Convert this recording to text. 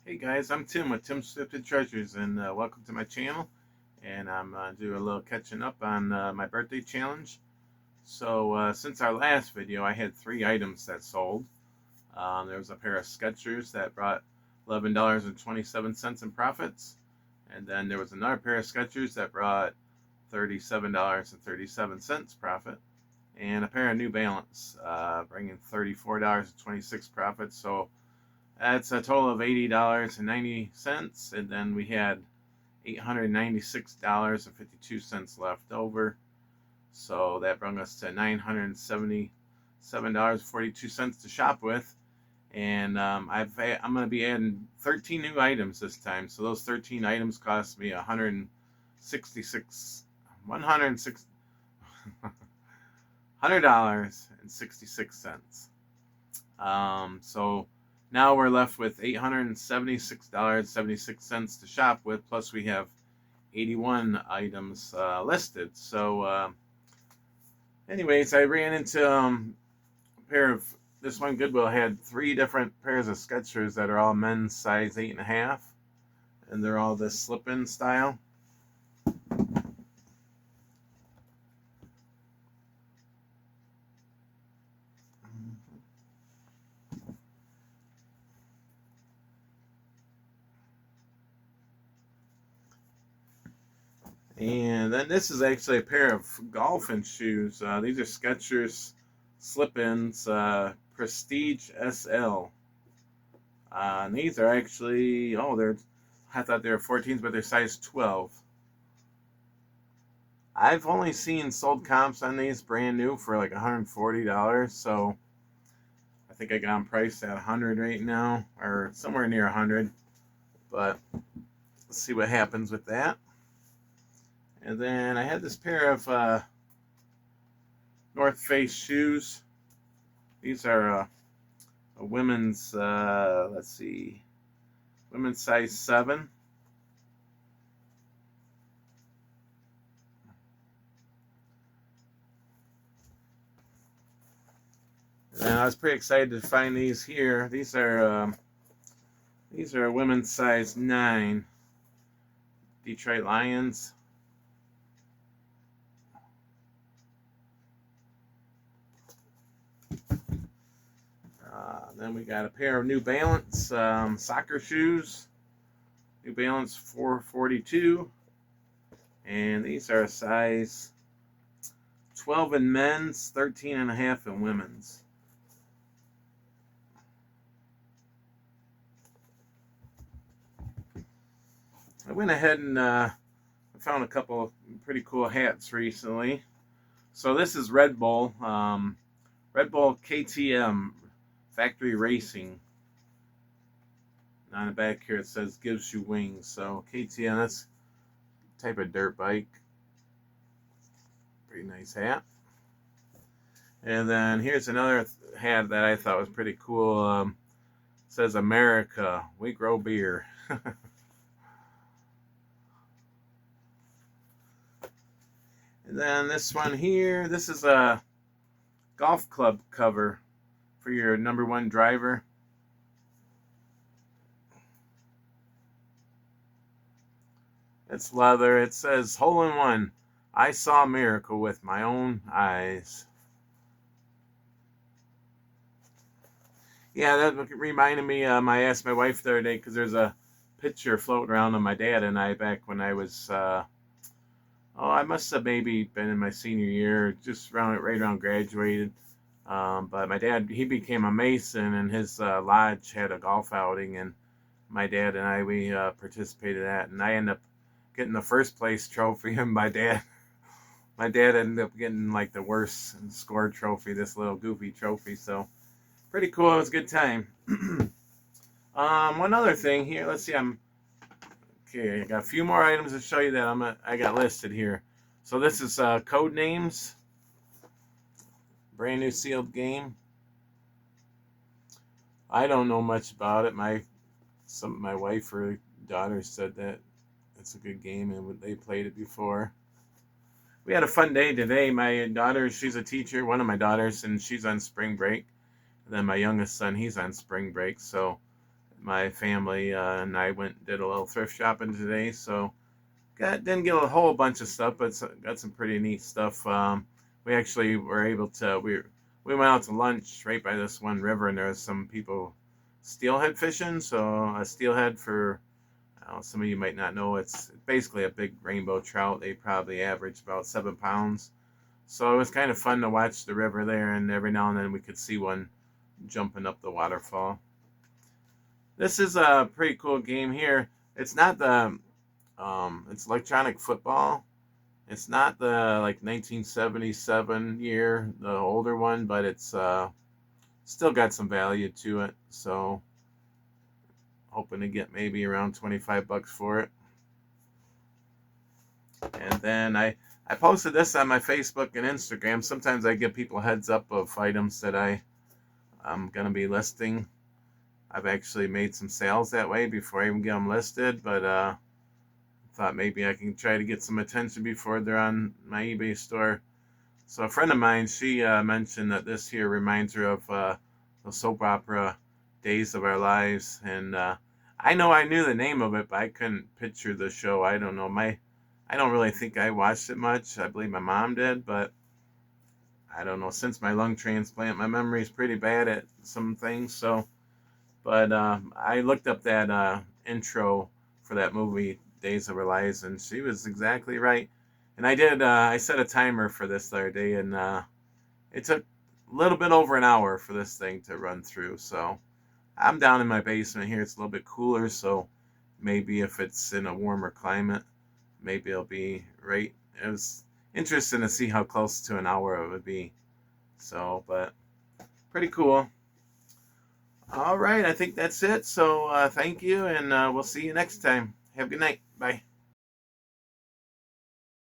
Hey guys, I'm Tim with Tim's Thrifted Treasures, and welcome to my channel. And I'm doing a little catching up on my birthday challenge. So since our last video, I had 3 items that sold. There was a pair of Skechers that brought $11.27 in profits, and then there was another pair of Skechers that brought $37.37 profit, and a pair of New Balance bringing $34.26 profit. So that's a total of $80.90, and then we had $896.52 left over. So that brought us to $977.42 to shop with. And I'm going to be adding 13 new items this time. So those 13 items cost me 100 $166. So now we're left with $876.76 to shop with, plus we have 81 items listed. So anyways, I ran into a pair of, this one Goodwill had 3 different pairs of Skechers that are all men's size 8.5, and they're all this slip-in style. And then this is actually a pair of golfing shoes. These are Skechers slip-ins, Prestige SL. And these are actually, I thought they were 14s, but they're size 12. I've only seen sold comps on these brand new for like $140, so I think I got them priced at $100 right now, or somewhere near $100. But let's see what happens with that. And then I had this pair of North Face shoes. These are a women's, women's size 7. And I was pretty excited to find these here. These are women's size 9 Detroit Lions. Then we got a pair of New Balance soccer shoes. New Balance 442. And these are a size 12 in men's, 13.5 in women's. I went ahead and found a couple of pretty cool hats recently. So this is Red Bull KTM Factory Racing. On the back here it says gives you wings. So KTM, that's a type of dirt bike. Pretty nice hat. And then here's another hat that I thought was pretty cool. It says America, we grow beer. And then this one here, this is a golf club cover for your #1 driver. It's leather. It says hole in one. I saw a miracle with my own eyes. Yeah, that reminded me. I asked my wife the other day because there's a picture floating around of my dad and I back when I was, I must have maybe been in my senior year, just right around graduated. But my dad, he became a Mason, and his lodge had a golf outing, and my dad and we participated in that, and I ended up getting the first place trophy, and my dad ended up getting like the worst scored trophy, this little goofy trophy. So pretty cool. It was a good time. One other thing here. Let's see. Okay. I got a few more items to show you that I got listed here. So this is Code Names. Brand new sealed game. I don't know much about it. My wife or daughter said that it's a good game and they played it before. We had a fun day today. My daughter, she's a teacher, one of my daughters, and she's on spring break. And then my youngest son, he's on spring break. So my family and I went and did a little thrift shopping today. So didn't get a whole bunch of stuff, but got some pretty neat stuff. We actually were able to we went out to lunch right by this one river, and there was some people steelhead fishing. So a steelhead, for some of you might not know, it's basically a big rainbow trout. They probably average about 7 pounds. So it was kind of fun to watch the river there, and every now and then we could see one jumping up the waterfall. This is a pretty cool game here. It's not the it's electronic football. It's not the like 1977 year, the older one, but it's still got some value to it. So hoping to get maybe around 25 bucks for it. And then I posted this on my Facebook and Instagram. Sometimes I give people a heads up of items that I'm going to be listing. I've actually made some sales that way before I even get them listed, but thought maybe I can try to get some attention before they're on my eBay store. So a friend of mine, she mentioned that this here reminds her of the soap opera Days of Our Lives, and I know I knew the name of it, but I couldn't picture the show. I don't know. I don't really think I watched it much. I believe my mom did, but I don't know. Since my lung transplant, my memory is pretty bad at some things. So, but I looked up that intro for that movie, Days of Our Lives, and she was exactly right. And I set a timer for this the other day, and it took a little bit over an hour for this thing to run through. So I'm down in my basement here. It's a little bit cooler, so maybe if it's in a warmer climate, maybe it'll be right. It was interesting to see how close to an hour it would be. So, but pretty cool. All right, I think that's it. So thank you, and we'll see you next time. Have a good night. Bye.